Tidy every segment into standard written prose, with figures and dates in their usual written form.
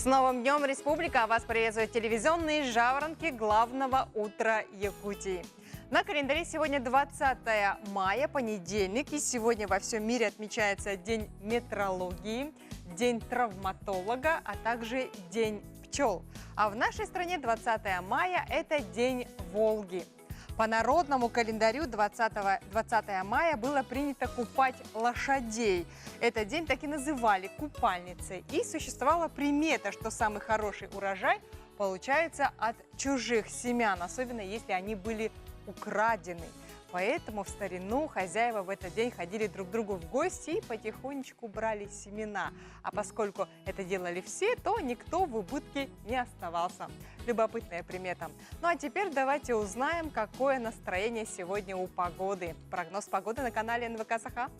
С Новым днем, Республика! Вас приветствуют телевизионные жаворонки главного утра Якутии. На календаре сегодня 20 мая, понедельник, и сегодня во всем мире отмечается День метрологии, День травматолога, а также День пчел. А в нашей стране 20 мая – это День Волги. По народному календарю 20 мая было принято купать лошадей. Этот день так и называли купальницей. И существовала примета, что самый хороший урожай получается от чужих семян, особенно если они были украдены. Поэтому в старину хозяева в этот день ходили друг к другу в гости и потихонечку брали семена. А поскольку это делали все, то никто в убытке не оставался. Любопытная примета. Ну а теперь давайте узнаем, какое настроение сегодня у погоды. Прогноз погоды на канале НВК Саха.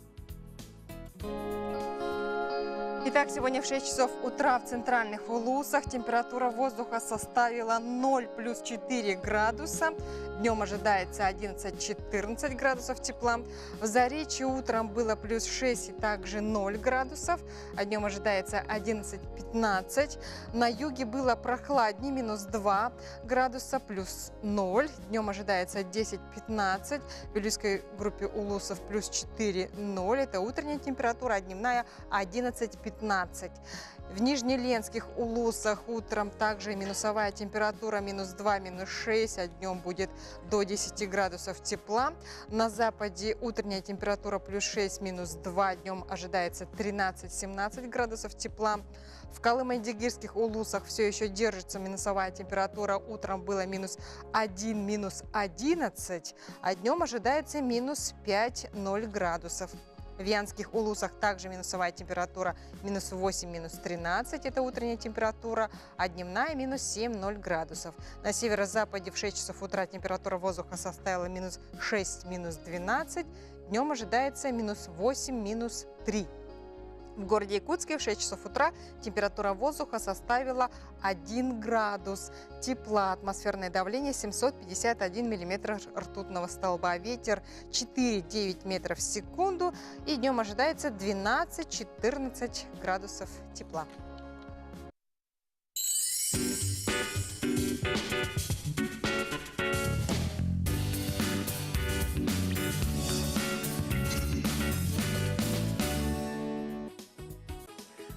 Итак, сегодня в 6 часов утра в центральных Улусах температура воздуха составила 0 плюс 4 градуса. Днем ожидается 11-14 градусов тепла. В Заречье утром было плюс 6 и также 0 градусов. А днем ожидается 11-15. На юге было прохладнее, минус 2 градуса, плюс 0. Днем ожидается 10-15. В Вилюйской группе Улусов плюс 4-0. Это утренняя температура, а дневная 11-15. В Нижнеленских Улусах утром также минусовая температура, минус 2, минус 6, а днем будет до 10 градусов тепла. На западе утренняя температура плюс 6, минус 2, днем ожидается 13-17 градусов тепла. В Колыму-Дигирских Улусах все еще держится минусовая температура, утром было минус 1, минус 11, а днем ожидается минус 5-0 градусов. В Вянских Улусах также минусовая температура минус 8, минус 13, это утренняя температура, а дневная минус 7-0 градусов. На северо-западе в 6 часов утра температура воздуха составила минус 6, минус 12, днем ожидается минус 8, минус 3. В городе Якутске в 6 часов утра температура воздуха составила 1 градус тепла. Атмосферное давление 751 миллиметр ртутного столба. Ветер 4-9 метров в секунду. И днем ожидается 12-14 градусов тепла.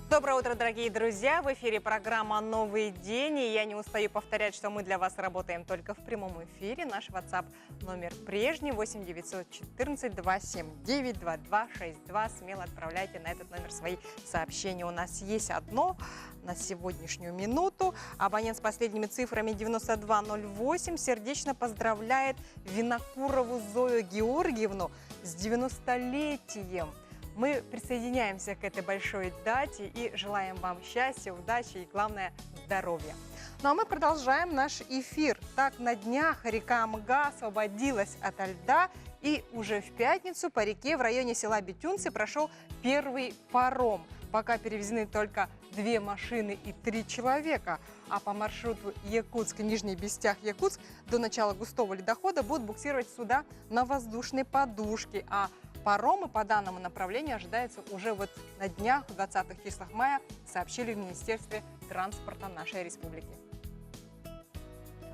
Доброе утро, дорогие друзья! В эфире программа «Новый день». И я не устаю повторять, что мы для вас работаем только в прямом эфире. Наш WhatsApp номер прежний 8 914 279 2262. Смело отправляйте на этот номер свои сообщения. У нас есть одно на сегодняшнюю минуту. Абонент с последними цифрами 9208 сердечно поздравляет Винокурову Зою Георгиевну с 90-летием. Мы присоединяемся к этой большой дате и желаем вам счастья, удачи и, главное, здоровья. Ну а мы продолжаем наш эфир. Так, на днях река Амга освободилась ото льда, и уже в пятницу по реке в районе села Битюнцы прошел первый паром. Пока перевезены только 2 машины и 3 человека. А по маршруту Якутск-Нижний Бестях-Якутск до начала густого ледохода будут буксировать суда на воздушной подушке. А паромы по данному направлению ожидаются уже вот на днях, в 20-х числах мая, сообщили в Министерстве транспорта нашей республики.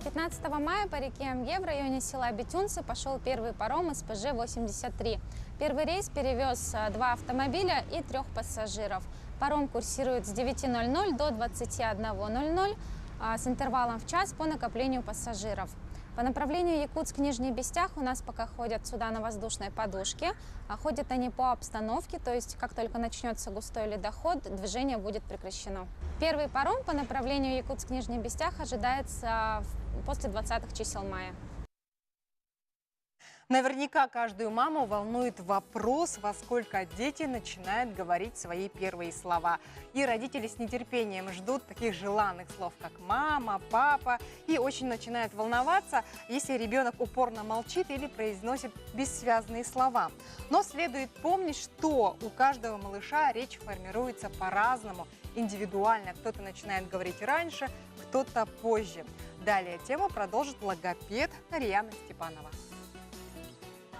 15 мая по реке Амге в районе села Битюнцы пошел первый паром СПЖ-83. Первый рейс перевез 2 автомобиля и 3 пассажиров. Паром курсирует с 9:00 до 21:00 с интервалом в час по накоплению пассажиров. По направлению Якутск-Нижний Бестях у нас пока ходят суда на воздушной подушке. Ходят они по обстановке, то есть как только начнется густой ледоход, движение будет прекращено. Первый паром по направлению Якутск-Нижний Бестях ожидается после 20-х чисел мая. Наверняка каждую маму волнует вопрос, во сколько дети начинают говорить свои первые слова. И родители с нетерпением ждут таких желанных слов, как мама, папа, и очень начинают волноваться, если ребенок упорно молчит или произносит бессвязные слова. Но следует помнить, что у каждого малыша речь формируется по-разному, индивидуально. Кто-то начинает говорить раньше, кто-то позже. Далее тему продолжит логопед Нарьяна Степанова.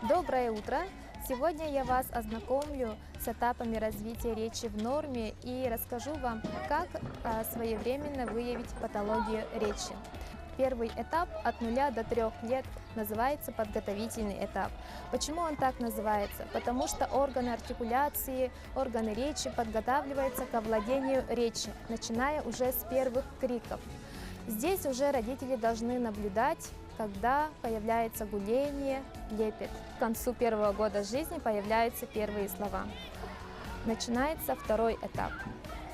Доброе утро! Сегодня я вас ознакомлю с этапами развития речи в норме и расскажу вам, как своевременно выявить патологию речи. Первый этап от 0 до 3 лет называется подготовительный этап. Почему он так называется? Потому что органы артикуляции, органы речи подготавливаются к овладению речью, начиная уже с первых криков. Здесь уже родители должны наблюдать, когда появляется гуление, лепет. К концу первого года жизни появляются первые слова. Начинается второй этап.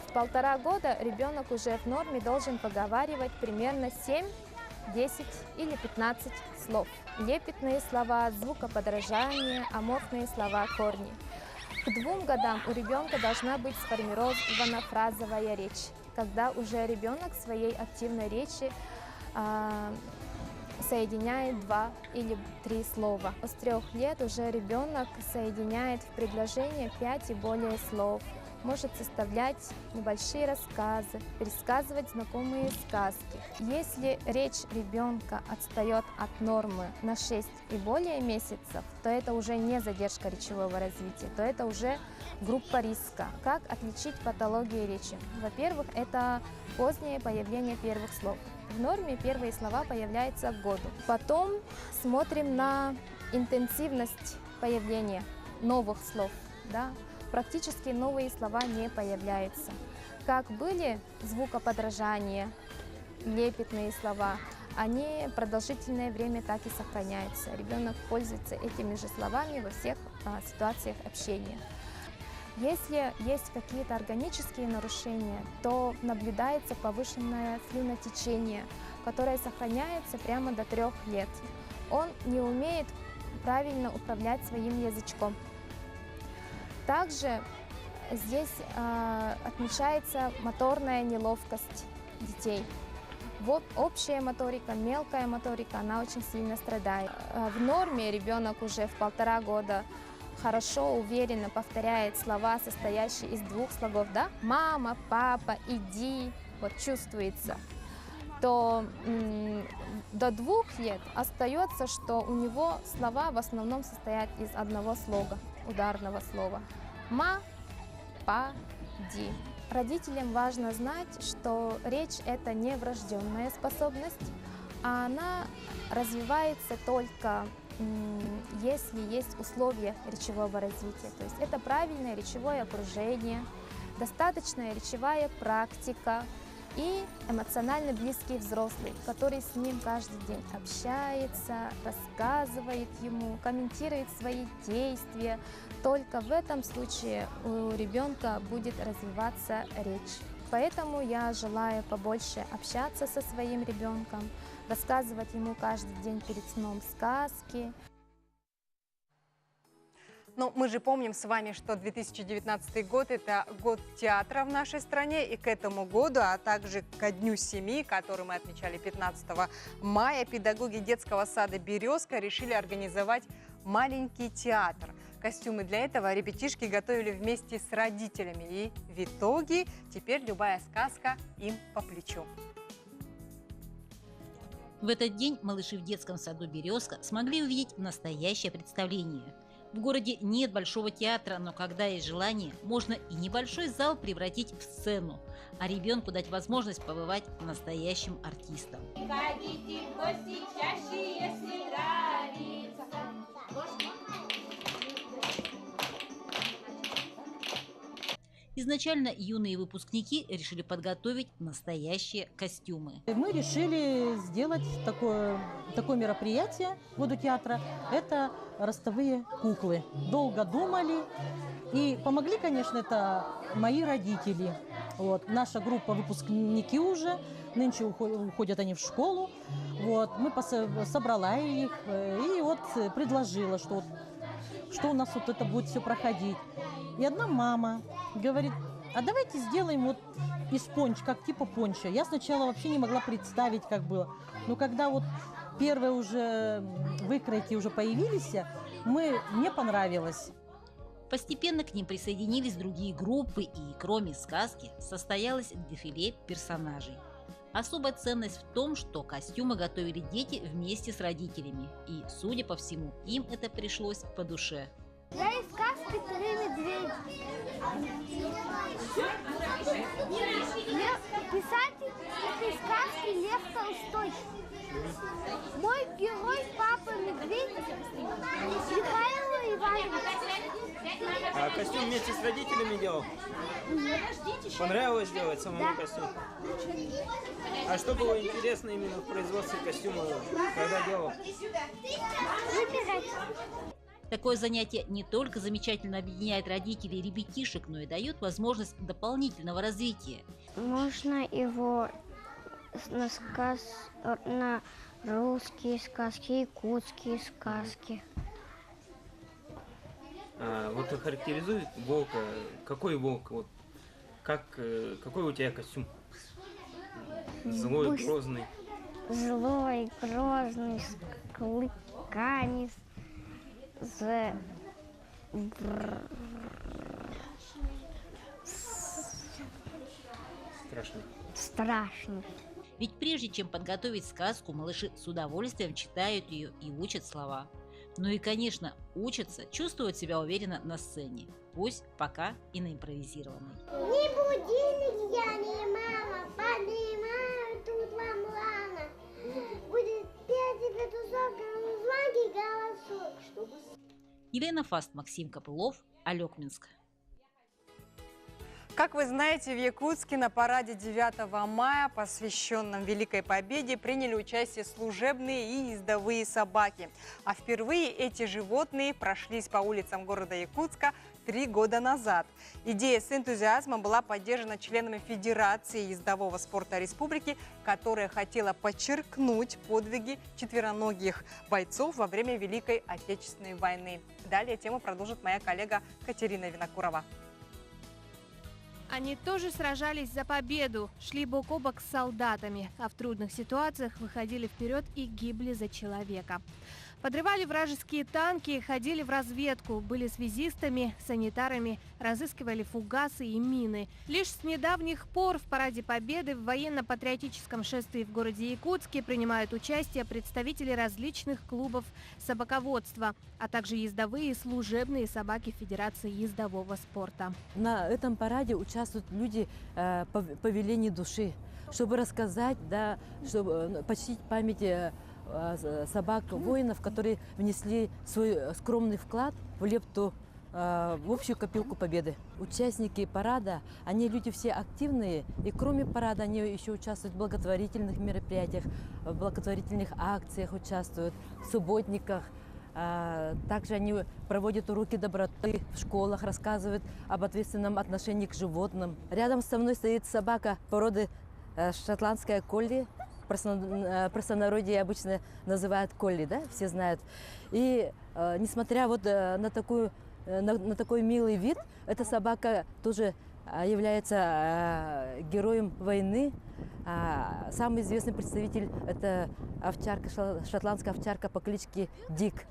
В 1,5 года ребенок уже в норме должен поговаривать примерно 7, 10 или 15 слов. Лепетные слова, звукоподражание, аморфные слова, корни. К 2 годам у ребенка должна быть сформирована фразовая речь, когда уже ребенок в своей активной речи соединяет 2 или 3 слова. С 3 лет уже ребенок соединяет в предложение 5 и более слов, может составлять небольшие рассказы, пересказывать знакомые сказки. Если речь ребенка отстает от нормы на 6 и более месяцев, то это уже не задержка речевого развития, то это уже группа риска. Как отличить патологии речи? Во-первых, это позднее появление первых слов. В норме первые слова появляются к году. Потом смотрим на интенсивность появления новых слов. Да? Практически новые слова не появляются. Как были звукоподражания, лепетные слова, они продолжительное время так и сохраняются. Ребенок пользуется этими же словами во всех ситуациях общения. Если есть какие-то органические нарушения, то наблюдается повышенное слюнотечение, которое сохраняется прямо до 3 лет. Он не умеет правильно управлять своим язычком. Также здесь отмечается моторная неловкость детей. Вот общая моторика, мелкая моторика, она очень сильно страдает. В норме ребенок уже в 1,5 года хорошо, уверенно повторяет слова, состоящие из 2 слогов, да? Мама, папа, иди, вот чувствуется. То до 2 лет остается, что у него слова в основном состоят из одного слога, ударного слова. Ма, па, ди. Родителям важно знать, что речь – это не врожденная способность, а она развивается только если есть условия речевого развития. То есть это правильное речевое окружение, достаточная речевая практика и эмоционально близкий взрослый, который с ним каждый день общается, рассказывает ему, комментирует свои действия. Только в этом случае у ребенка будет развиваться речь. Поэтому я желаю побольше общаться со своим ребенком, рассказывать ему каждый день перед сном сказки. Но мы же помним с вами, что 2019 год – это год театра в нашей стране, и к этому году, а также ко Дню семьи, который мы отмечали 15 мая, педагоги детского сада «Березка» решили организовать маленький театр. Костюмы для этого ребятишки готовили вместе с родителями, и в итоге теперь любая сказка им по плечу. В этот день малыши в детском саду «Березка» смогли увидеть настоящее представление. В городе нет большого театра, но когда есть желание, можно и небольшой зал превратить в сцену, а ребенку дать возможность побывать настоящим артистом. Ходите в гости чаще, если нравится. Изначально юные выпускники решили подготовить настоящие костюмы. Мы решили сделать такое мероприятие в году театра. Это ростовые куклы. Долго думали, и помогли, конечно, это мои родители. Вот. Наша группа выпускники уже, нынче уходят они в школу. Вот. Мы собрала их и вот предложила, что у нас вот это будет все проходить. И одна мама говорит: а давайте сделаем вот из пончо, как типа пончо. Я сначала вообще не могла представить, как было. Но когда вот первые уже выкройки уже появились, мне понравилось. Постепенно к ним присоединились другие группы, и кроме сказки состоялось дефиле персонажей. Особая ценность в том, что костюмы готовили дети вместе с родителями, и, судя по всему, им это пришлось по душе. Я из сказки «Три медведя». Писатель этой сказки Лев Толстой. Мой герой папа медведь Михаил Иванович. А костюм вместе с родителями делал? Понравилось делать самому костюм? А что было интересно именно в производстве костюма, когда делал? Выбирать. Такое занятие не только замечательно объединяет родителей и ребятишек, но и дает возможность дополнительного развития. Можно его на русские сказки, якутские сказки. Вот охарактеризуй волка. Какой волк? Вот, какой у тебя костюм? Злой, грозный. Злой, грозный, с клыками, страшный. Ведь прежде чем подготовить сказку, малыши с удовольствием читают ее и учат слова. Ну и, конечно, учатся чувствовать себя уверенно на сцене, пусть пока и на импровизированной. Не будильник я, не мама, поднимаю, тут вам рано. Будет петь и петушок, звонкий голосок. Елена Фаст, Максим Копылов, Алекминск. Как вы знаете, в Якутске на параде 9 мая, посвященном Великой Победе, приняли участие служебные и ездовые собаки. А впервые эти животные прошлись по улицам города Якутска 3 года назад. Идея с энтузиазмом была поддержана членами Федерации ездового спорта республики, которая хотела подчеркнуть подвиги четвероногих бойцов во время Великой Отечественной войны. Далее тему продолжит моя коллега Катерина Винокурова. Они тоже сражались за победу, шли бок о бок с солдатами, а в трудных ситуациях выходили вперед и гибли за человека. Подрывали вражеские танки, ходили в разведку, были связистами, санитарами, разыскивали фугасы и мины. Лишь с недавних пор в Параде Победы в военно-патриотическом шествии в городе Якутске принимают участие представители различных клубов собаководства, а также ездовые и служебные собаки Федерации ездового спорта. На этом параде участвуют люди по велению души, чтобы рассказать, да, чтобы почтить память собак, воинов, которые внесли свой скромный вклад в лепту в общую копилку победы. Участники парада, они люди все активные, и кроме парада они еще участвуют в благотворительных мероприятиях, в благотворительных акциях участвуют, в субботниках. Также они проводят уроки доброты в школах, рассказывают об ответственном отношении к животным. Рядом со мной стоит собака породы шотландская колли. В простонародье обычно называют колли, да, все знают. И несмотря вот на такой милый вид, эта собака тоже является героем войны. Самый известный представитель – это овчарка, шотландская овчарка по кличке Дик.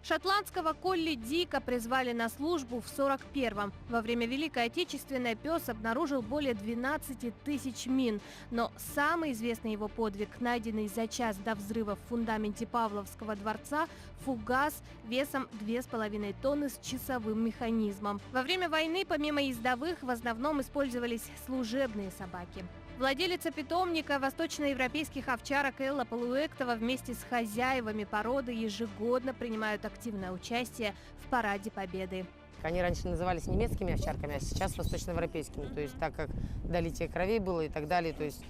Шотландского колли Дика призвали на службу в 41-м. Во время Великой Отечественной пес обнаружил более 12 тысяч мин. Но самый известный его подвиг, найденный за час до взрыва в фундаменте Павловского дворца, фугас весом 2,5 тонны с часовым механизмом. Во время войны помимо ездовых в основном использовались служебные собаки. Владелица питомника восточноевропейских овчарок Элла Полуэктова вместе с хозяевами породы ежегодно принимают активное участие в Параде Победы. Они раньше назывались немецкими овчарками, а сейчас восточноевропейскими. То есть так как долитие кровей было и так далее, то есть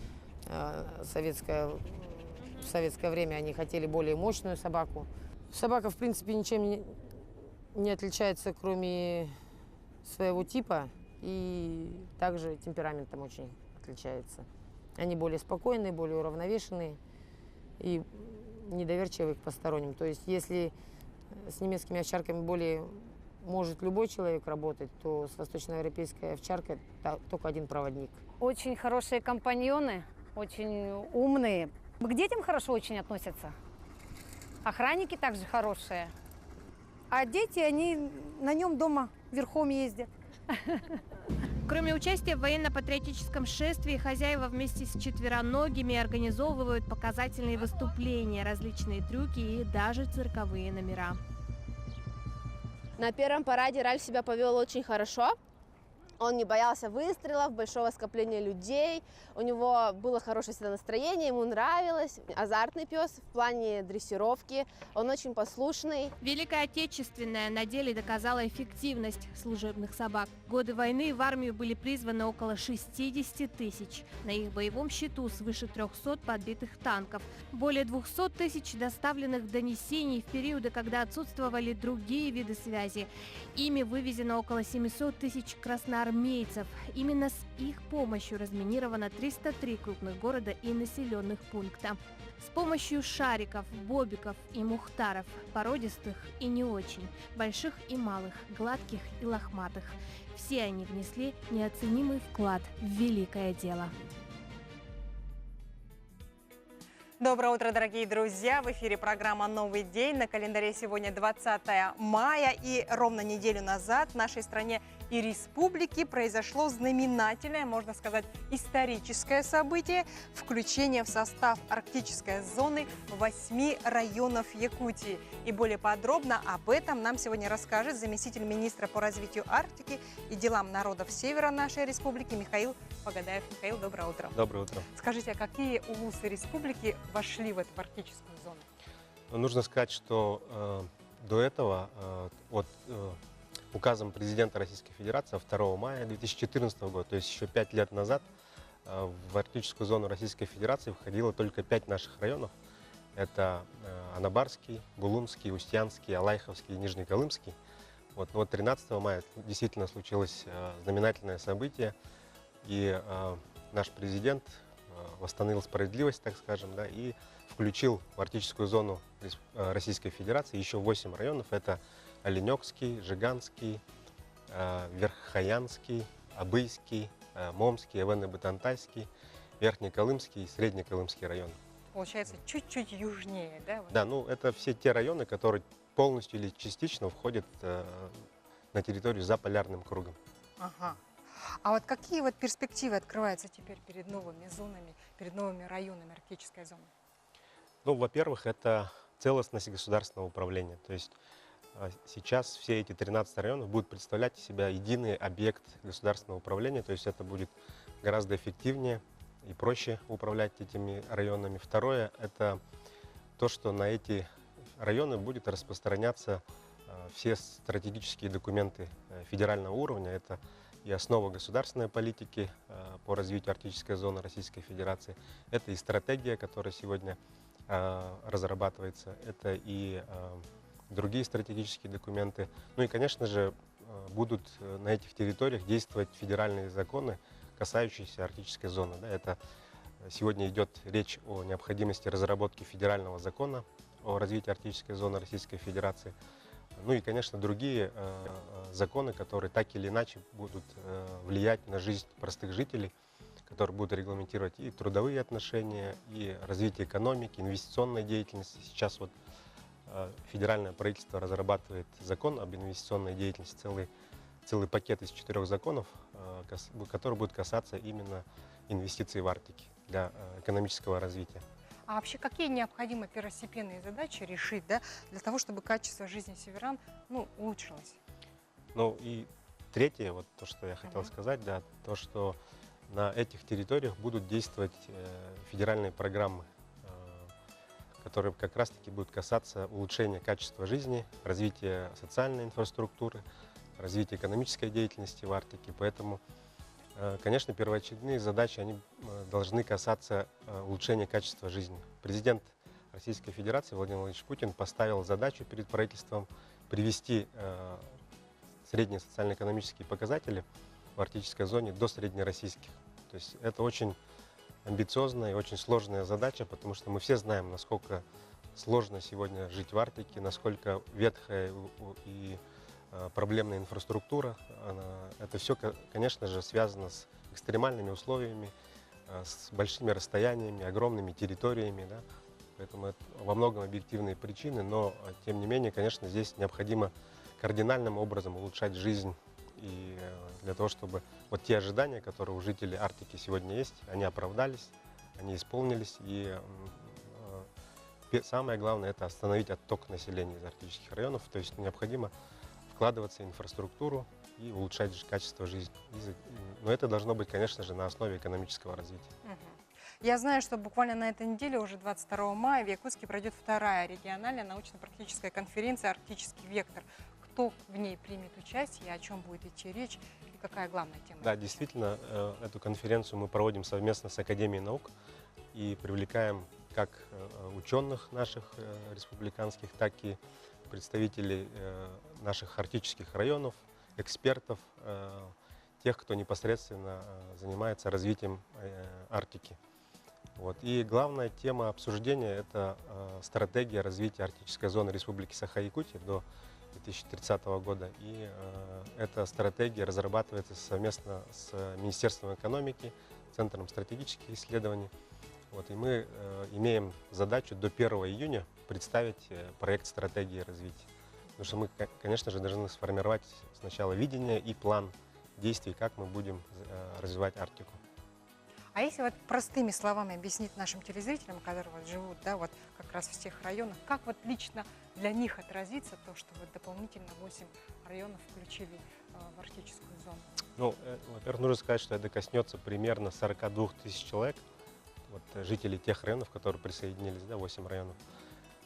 в советское время они хотели более мощную собаку. Собака, в принципе, ничем не отличается, кроме своего типа, и также темпераментом очень отличается. Они более спокойные, более уравновешенные и недоверчивые к посторонним. То есть если с немецкими овчарками более может любой человек работать, то с восточноевропейской овчаркой только один проводник. Очень хорошие компаньоны, очень умные. К детям хорошо очень относятся. Охранники также хорошие. А дети, они на нем дома верхом ездят. Кроме участия в военно-патриотическом шествии, хозяева вместе с четвероногими организовывают показательные выступления, различные трюки и даже цирковые номера. На первом параде Ральф себя повел очень хорошо. Он не боялся выстрелов, большого скопления людей. У него было хорошее всегда настроение, ему нравилось. Азартный пес в плане дрессировки. Он очень послушный. Великая Отечественная на деле доказала эффективность служебных собак. В годы войны в армию были призваны около 60 тысяч. На их боевом счету свыше 300 подбитых танков. Более 200 тысяч доставленных донесений в периоды, когда отсутствовали другие виды связи. Ими вывезено около 700 тысяч красноармейцев. Именно с их помощью разминировано 303 крупных города и населенных пункта. С помощью шариков, бобиков и мухтаров, породистых и не очень, больших и малых, гладких и лохматых. Все они внесли неоценимый вклад в великое дело. Доброе утро, дорогие друзья! В эфире программа «Новый день». На календаре сегодня 20 мая. И ровно неделю назад в нашей стране и республике произошло знаменательное, можно сказать, историческое событие – включение в состав арктической зоны 8 районов Якутии. И более подробно об этом нам сегодня расскажет заместитель министра по развитию Арктики и делам народов севера нашей республики Михаил Погадаев. Михаил, доброе утро. Доброе утро. Скажите, а какие улусы республики вошли в эту арктическую зону? Нужно сказать, что до этого указом президента Российской Федерации 2 мая 2014 года, то есть еще 5 лет назад, в арктическую зону Российской Федерации входило только 5 наших районов. Это Анабарский, Булунский, Устьянский, Алайховский и Нижнеколымский. Но 13 мая действительно случилось знаменательное событие, и наш президент восстановил справедливость, так скажем, да, и включил в арктическую зону Российской Федерации еще 8 районов. Это Оленёкский, Жиганский, Верхоянский, Абыйский, Момский, Эвено-Бытантайский, Верхнеколымский и Среднеколымский районы. Получается, чуть-чуть южнее, да? Да, это все те районы, которые полностью или частично входят на территорию за полярным кругом. Ага. А вот какие перспективы открываются теперь перед новыми зонами, перед новыми районами арктической зоны? Во-первых, это целостность государственного управления. То есть сейчас все эти 13 районов будут представлять из себя единый объект государственного управления, то есть это будет гораздо эффективнее и проще управлять этими районами. Второе, это то, что на эти районы будет распространяться все стратегические документы федерального уровня. Это и основа государственной политики по развитию арктической зоны Российской Федерации. Это и стратегия, которая сегодня разрабатывается. Это и другие стратегические документы. И, конечно же, будут на этих территориях действовать федеральные законы, касающиеся арктической зоны. Это сегодня идет речь о необходимости разработки федерального закона о развитии арктической зоны Российской Федерации. И, конечно, другие законы, которые так или иначе будут влиять на жизнь простых жителей, которые будут регламентировать и трудовые отношения, и развитие экономики, инвестиционной деятельности. Сейчас федеральное правительство разрабатывает закон об инвестиционной деятельности, целый пакет из 4 законов, который будет касаться именно инвестиций в Арктике для экономического развития. А вообще какие необходимы первостепенные задачи решить, для того, чтобы качество жизни северян улучшилось? И третье, то, что я хотел сказать, то, что на этих территориях будут действовать федеральные программы, которые как раз-таки будут касаться улучшения качества жизни, развития социальной инфраструктуры, развития экономической деятельности в Арктике. Поэтому, конечно, первоочередные задачи они должны касаться улучшения качества жизни. Президент Российской Федерации Владимир Владимирович Путин поставил задачу перед правительством привести средние социально-экономические показатели в арктической зоне до среднероссийских. То есть это очень амбициозная и очень сложная задача, потому что мы все знаем, насколько сложно сегодня жить в Арктике, насколько ветхая и проблемная инфраструктура. Это все, конечно же, связано с экстремальными условиями, с большими расстояниями, огромными территориями. Поэтому это во многом объективные причины, но тем не менее, конечно, здесь необходимо кардинальным образом улучшать жизнь. И для того, чтобы те ожидания, которые у жителей Арктики сегодня есть, они оправдались, они исполнились. И самое главное – это остановить отток населения из арктических районов. То есть необходимо вкладываться в инфраструктуру и улучшать качество жизни. Но это должно быть, конечно же, на основе экономического развития. Я знаю, что буквально на этой неделе, уже 22 мая, в Якутске пройдет вторая региональная научно-практическая конференция «Арктический вектор». Кто в ней примет участие, о чем будет идти речь и какая главная тема? Да, действительно, эту конференцию мы проводим совместно с Академией наук и привлекаем как ученых наших республиканских, так и представителей наших арктических районов, экспертов, тех, кто непосредственно занимается развитием Арктики. Вот. И главная тема обсуждения – это стратегия развития арктической зоны Республики Саха-Якутия до 2030 года. И эта стратегия разрабатывается совместно с Министерством экономики, Центром стратегических исследований. Вот. И мы имеем задачу до 1 июня представить проект стратегии развития. Потому что мы, конечно же, должны сформировать сначала видение и план действий, как мы будем развивать Арктику. А если вот простыми словами объяснить нашим телезрителям, которые вот живут, да, вот как раз в тех районах, как вот лично для них отразится то, что вот дополнительно 8 районов включили в арктическую зону? Ну, во-первых, нужно сказать, что это коснется примерно 42 тысяч человек, вот, жителей тех районов, которые присоединились, да, 8 районов.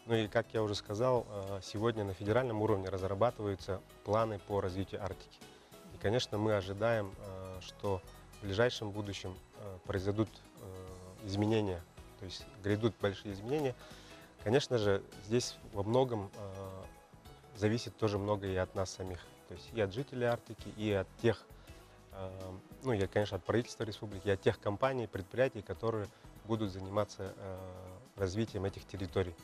Ну и, как я уже сказал, сегодня на федеральном уровне разрабатываются планы по развитию Арктики. И, конечно, мы ожидаем, что в ближайшем будущем произойдут изменения, то есть грядут большие изменения. Конечно же, здесь во многом зависит тоже много и от нас самих, то есть и от жителей Арктики, и от тех, ну и, конечно, от правительства республики, и от тех компаний, предприятий, которые будут заниматься развитием этих территорий.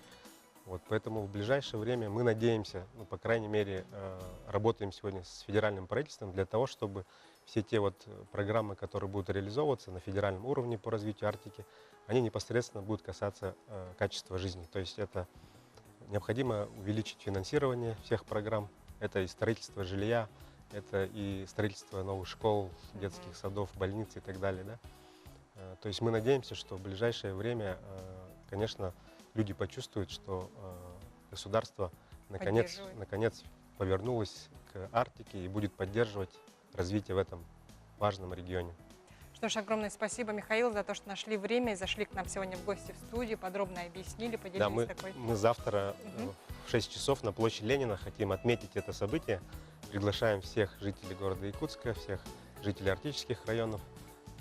Вот, поэтому в ближайшее время мы надеемся, ну, по крайней мере, работаем сегодня с федеральным правительством для того, чтобы все те вот программы, которые будут реализовываться на федеральном уровне по развитию Арктики, они непосредственно будут касаться качества жизни. То есть это необходимо увеличить финансирование всех программ, это и строительство жилья, это и строительство новых школ, детских садов, больниц и так далее. Да? То есть мы надеемся, что в ближайшее время, конечно, люди почувствуют, что государство наконец повернулось к Арктике и будет поддерживать развитие в этом важном регионе. Что ж, огромное спасибо, Михаил, за то, что нашли время и зашли к нам сегодня в гости в студию, подробно объяснили, поделились такой... мы завтра в 6 часов на площади Ленина хотим отметить это событие. Приглашаем всех жителей города Якутска, всех жителей арктических районов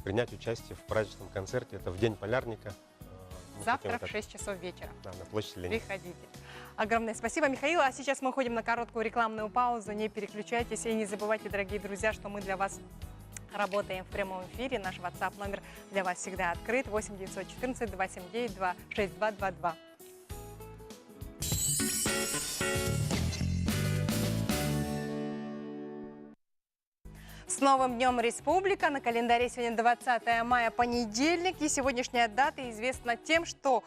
принять участие в праздничном концерте. Это в День полярника. Завтра в 6 часов вечера. Да, на площади Ленина. Приходите. Огромное спасибо, Михаил. А сейчас мы уходим на короткую рекламную паузу. Не переключайтесь и не забывайте, дорогие друзья, что мы для вас работаем в прямом эфире. Наш WhatsApp номер для вас всегда открыт. 8 914 279 6222. С новым днем Республика! На календаре сегодня 20 мая, понедельник. И сегодняшняя дата известна тем, что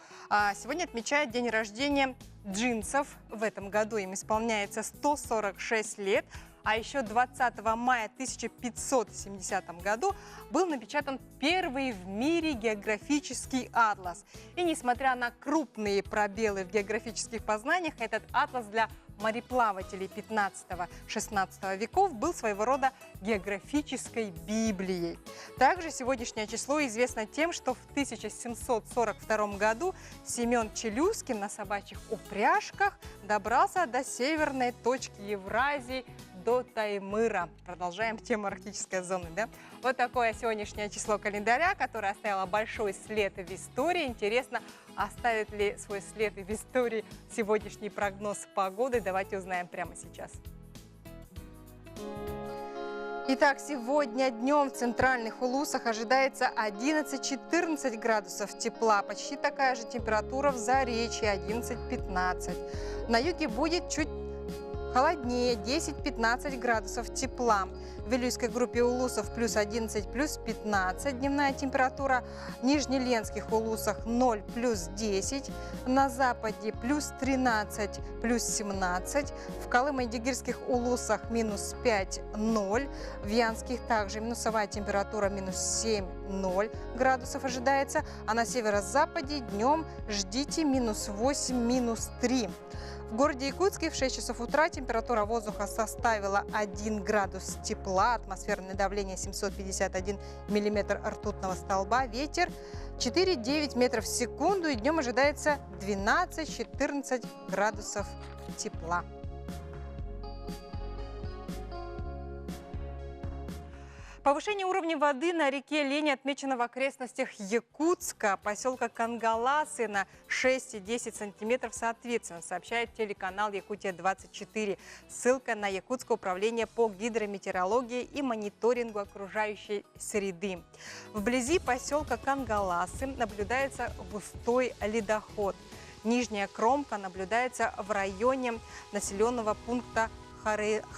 сегодня отмечают день рождения джинсов. В этом году им исполняется 146 лет. А еще 20 мая 1570 году был напечатан первый в мире географический атлас. И несмотря на крупные пробелы в географических познаниях, этот атлас для мореплавателей 15-16 веков был своего рода географической Библией. Также сегодняшнее число известно тем, что в 1742 году Семен Челюскин на собачьих упряжках добрался до северной точки Евразии, до Таймыра. Продолжаем тему арктической зоны, да? Вот такое сегодняшнее число календаря, которое оставило большой след в истории. Интересно, оставит ли свой след в истории сегодняшний прогноз погоды? Давайте узнаем прямо сейчас. Итак, сегодня днем в центральных улусах ожидается 11-14 градусов тепла. Почти такая же температура в Заречье, 11-15. На юге будет чуть холоднее, 10-15 градусов тепла. В Вилюйской группе улусов плюс 11, плюс 15 дневная температура. В Нижнеленских улусах 0, плюс 10. На западе плюс 13, плюс 17. В Колымо-Идигирских улусах минус 5, 0. В Янских также минусовая температура минус 7, 0 градусов ожидается, а на северо-западе днем ждите -8, -3. В городе Якутске в 6 часов утра температура воздуха составила 1 градус тепла, атмосферное давление 751 миллиметр ртутного столба, ветер 4,9 метров в секунду, и днем ожидается 12-14 градусов тепла. Повышение уровня воды на реке Лени отмечено в окрестностях Якутска, поселка Кангаласы на 6 и 10 сантиметров соответственно, сообщает телеканал Якутия-24. Ссылка на Якутское управление по гидрометеорологии и мониторингу окружающей среды. Вблизи поселка Кангаласы наблюдается густой ледоход. Нижняя кромка наблюдается в районе населенного пункта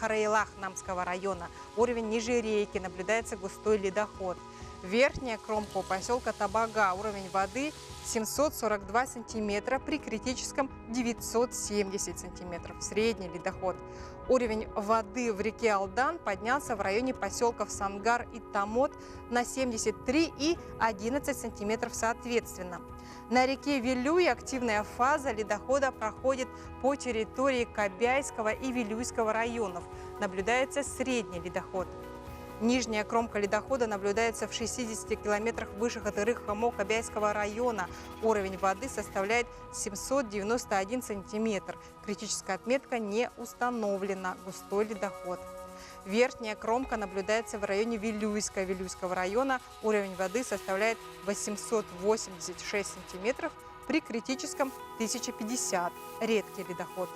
Хараилах Намского района. Уровень ниже реки, наблюдается густой ледоход. Верхняя кромка у поселка Табага. Уровень воды 742 сантиметра, при критическом 970 сантиметров. Средний ледоход. Уровень воды в реке Алдан поднялся в районе поселков Сангар и Тамот на 73 и 11 сантиметров соответственно. На реке Вилюй активная фаза ледохода проходит по территории Кобяйского и Вилюйского районов. Наблюдается средний ледоход. Нижняя кромка ледохода наблюдается в 60 километрах выше Хатырых-Хамо Кобяйского района. Уровень воды составляет 791 сантиметр. Критическая отметка не установлена. Густой ледоход. Верхняя кромка наблюдается в районе Вилюйского района. Уровень воды составляет 886 сантиметров, при критическом 1050. Редкий ледоход.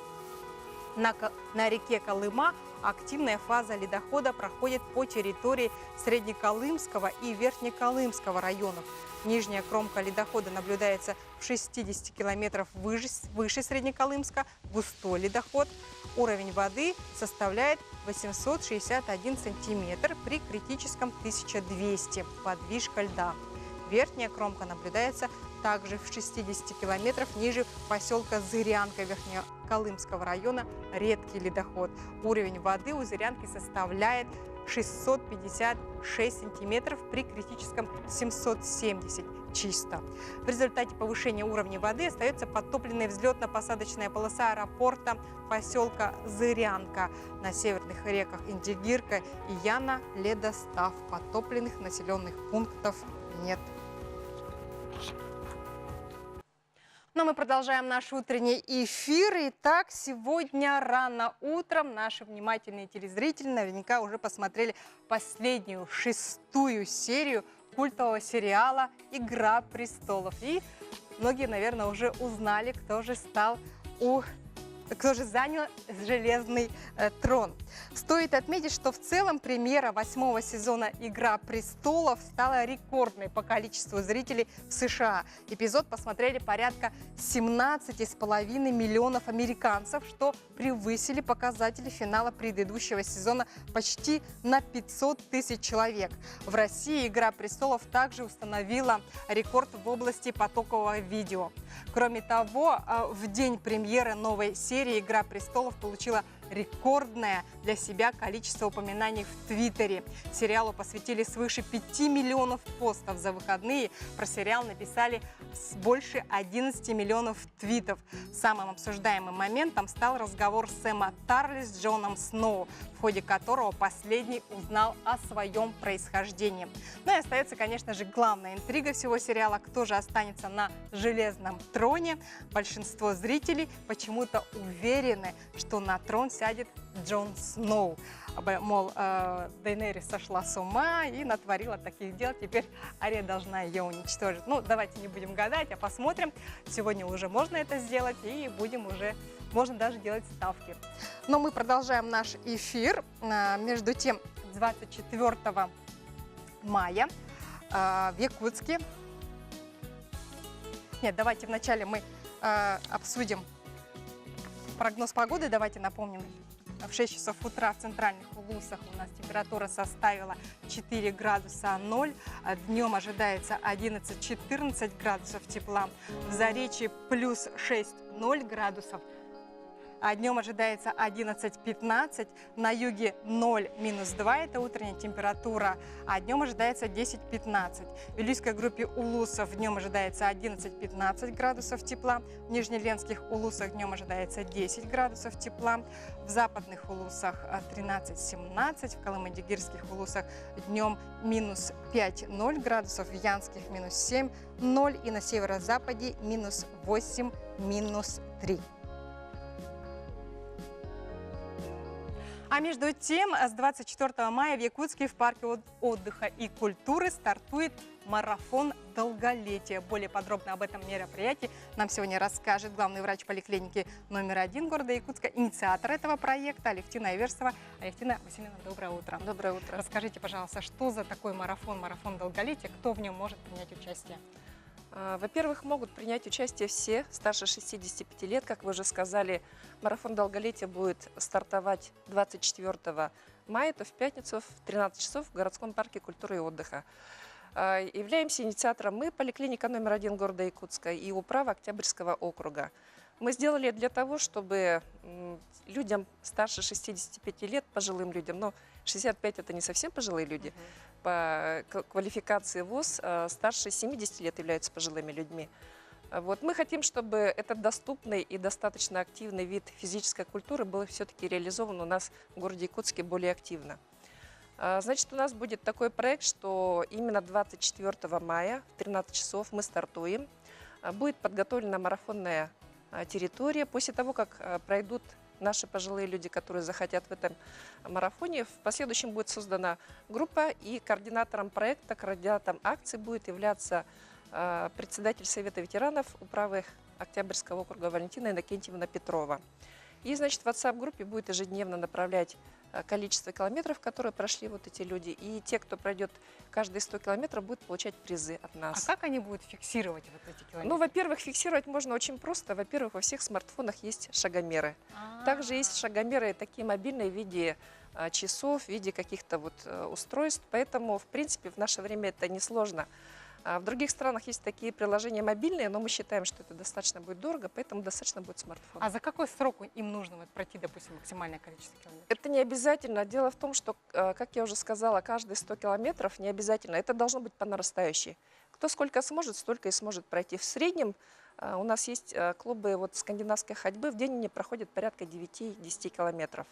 На реке Колыма активная фаза ледохода проходит по территории Среднеколымского и Верхнеколымского районов. Нижняя кромка ледохода наблюдается в 60 километров выше Среднеколымска. Густой ледоход. Уровень воды составляет 861 сантиметр, при критическом 1200. Подвижка льда. Верхняя кромка наблюдается также в 60 километров ниже поселка Зырянка Верхнеколымского района. Редкий ледоход. Уровень воды у Зырянки составляет 656 сантиметров, при критическом 770. Чисто. В результате повышения уровня воды остается подтопленная взлетно-посадочная полоса аэропорта поселка Зырянка. На северных реках Индигирка и Яна ледостав. Подтопленных населенных пунктов нет. Но мы продолжаем наш утренний эфир. Итак, сегодня рано утром наши внимательные телезрители наверняка уже посмотрели последнюю, 6-ю серию культового сериала «Игра престолов». И многие, наверное, уже узнали, кто же занял железный трон. Стоит отметить, что в целом премьера 8-го сезона «Игра престолов» стала рекордной по количеству зрителей в США. Эпизод посмотрели порядка 17,5 миллионов американцев, что превысили показатели финала предыдущего сезона почти на 500 тысяч человек. В России «Игра престолов» также установила рекорд в области потокового видео. Кроме того, в день премьеры новой серии «Игра престолов» получила рекордное для себя количество упоминаний в Твиттере. Сериалу посвятили свыше 5 миллионов постов за выходные. Про сериал написали больше 11 миллионов твитов. Самым обсуждаемым моментом стал разговор Сэма Тарли с Джоном Сноу, в ходе которого последний узнал о своем происхождении. Ну и остается, конечно же, главная интрига всего сериала: кто же останется на железном троне. Большинство зрителей почему-то уверены, что на трон сядет Джон Сноу. Мол, Дейенерис сошла с ума и натворила таких дел, теперь Ария должна ее уничтожить. Ну, давайте не будем гадать, а посмотрим. Сегодня уже можно это сделать, и можно даже делать ставки. Но мы продолжаем наш эфир. Между тем, 24 мая в Якутске... Нет, давайте вначале мы обсудим прогноз погоды. Давайте напомним. В 6 часов утра в центральных улусах у нас температура составила 4 градуса 0. Днем ожидается 11-14 градусов тепла. В Заречье плюс 6-0 градусов. а днем ожидается 11-15, на юге 0-2, это утренняя температура, а днем ожидается 10-15. В Вилюйской группе улусов днем ожидается 11-15 градусов тепла, в Нижнеленских улусах днем ожидается 10 градусов тепла, в западных улусах 13-17, в Колыму-Дигирских улусах днем минус 5-0 градусов, в Янских минус 7-0 и на северо-западе минус 8, минус 3. А между тем, с 24 мая в Якутске в парке отдыха и культуры стартует марафон долголетия. Более подробно об этом мероприятии нам сегодня расскажет главный врач поликлиники номер 1 города Якутска, инициатор этого проекта Алевтина Иверсова. Алевтина Васильевна, доброе утро. Доброе утро. Расскажите, пожалуйста, что за такой марафон долголетия, кто в нем может принять участие? Во-первых, могут принять участие все старше 65 лет. Как вы уже сказали, марафон долголетия будет стартовать 24 мая, это в пятницу в 13 часов в городском парке культуры и отдыха. Являемся инициатором мы, поликлиника номер 1 города Якутска и управа Октябрьского округа. Мы сделали для того, чтобы людям старше 65 лет, пожилым людям, но 65 это не совсем пожилые люди, по квалификации ВОЗ старше 70 лет являются пожилыми людьми. Вот. Мы хотим, чтобы этот доступный и достаточно активный вид физической культуры был все-таки реализован у нас в городе Якутске более активно. Значит, у нас будет такой проект, что именно 24 мая в 13 часов мы стартуем. Будет подготовлена марафонная территория. После того, как пройдут наши пожилые люди, которые захотят в этом марафоне, в последующем будет создана группа, и координатором проекта, координатором акции будет являться председатель Совета ветеранов управы Октябрьского округа Валентина Иннокентьевна Петрова. И, значит, в WhatsApp-группе будет ежедневно направлять количество километров, которые прошли вот эти люди. И те, кто пройдет каждые 100 километров, будут получать призы от нас. А как они будут фиксировать вот эти километры? Ну, во-первых, фиксировать можно очень просто. Во-первых, во всех смартфонах есть шагомеры. Также есть шагомеры такие мобильные в виде часов, в виде каких-то вот устройств. Поэтому, в принципе, в наше время это несложно. В других странах есть такие приложения мобильные, но мы считаем, что это достаточно будет дорого, поэтому достаточно будет смартфон. А за какой срок им нужно пройти, допустим, максимальное количество километров? Это не обязательно. Дело в том, что, как я уже сказала, каждые 100 километров не обязательно. Это должно быть по нарастающей. Кто сколько сможет, столько и сможет пройти. В среднем у нас есть клубы вот скандинавской ходьбы. В день они проходят порядка 9-10 километров.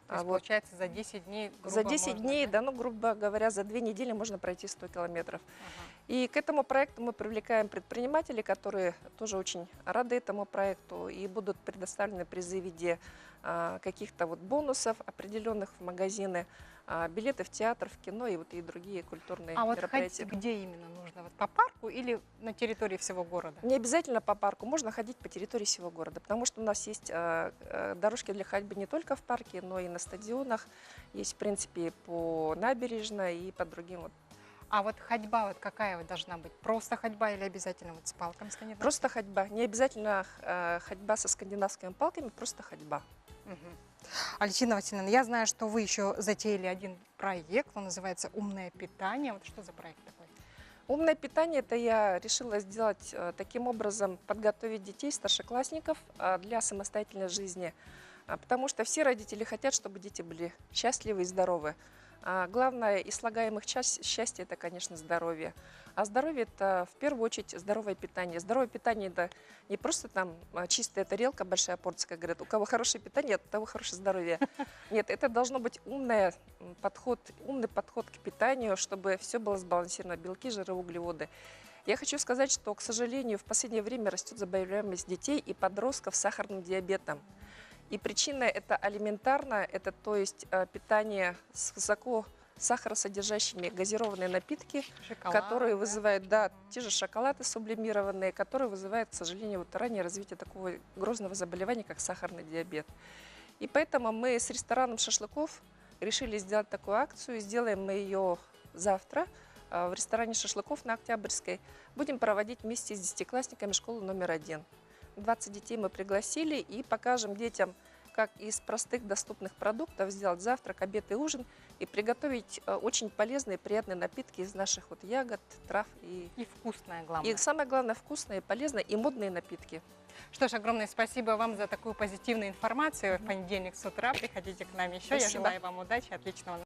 То есть, получается, за 10 дней, за 10 дней, да, ну, грубо говоря, за 2 недели можно пройти 100 километров. И к этому проекту мы привлекаем предпринимателей, которые тоже очень рады этому проекту, и будут предоставлены призы в виде каких-то вот бонусов определенных в магазины, билеты в театр, в кино и вот и другие культурные мероприятия. А вот где именно нужно? Вот по парку или на территории всего города? Не обязательно по парку, можно ходить по территории всего города, потому что у нас есть дорожки для ходьбы не только в парке, но и на стадионах, есть в принципе по набережной и по другим вот. А вот ходьба вот какая вот должна быть? Просто ходьба или обязательно вот с палками скандинавскими? Просто ходьба, не обязательно ходьба со скандинавскими палками, просто ходьба. Алевтина Васильевна, я знаю, что вы еще затеяли один проект, он называется «Умное питание». Вот что за проект такой? Умное питание – это я решила сделать таким образом, подготовить детей, старшеклассников для самостоятельной жизни. Потому что все родители хотят, чтобы дети были счастливы и здоровы. Главное из слагаемых счастья – это, конечно, здоровье. А здоровье – это в первую очередь здоровое питание. Здоровое питание – это не просто там чистая тарелка, большая порция, как говорят. У кого хорошее питание, у того хорошее здоровье. Нет, это должно быть умный подход к питанию, чтобы все было сбалансировано. Белки, жиры, углеводы. Я хочу сказать, что, к сожалению, в последнее время растет заболеваемость детей и подростков с сахарным диабетом. И причина это алиментарная, это то есть питание с высоко сахаросодержащими газированные напитки, которые вызывают, да, те же шоколады сублимированные, которые вызывают, к сожалению, вот раннее развитие такого грозного заболевания, как сахарный диабет. И поэтому мы с рестораном шашлыков решили сделать такую акцию. Сделаем мы ее завтра в ресторане шашлыков на Октябрьской. Будем проводить вместе с десятиклассниками школы номер 1. 20 детей мы пригласили и покажем детям как из простых доступных продуктов сделать завтрак, обед и ужин и приготовить очень полезные, приятные напитки из наших вот ягод, трав и вкусное, главное. И самое главное, вкусные, полезные и модные напитки. Что ж, огромное спасибо вам за такую позитивную информацию. В понедельник с утра приходите к нам еще. Я Спасибо. желаю вам удачи, отличного настроения.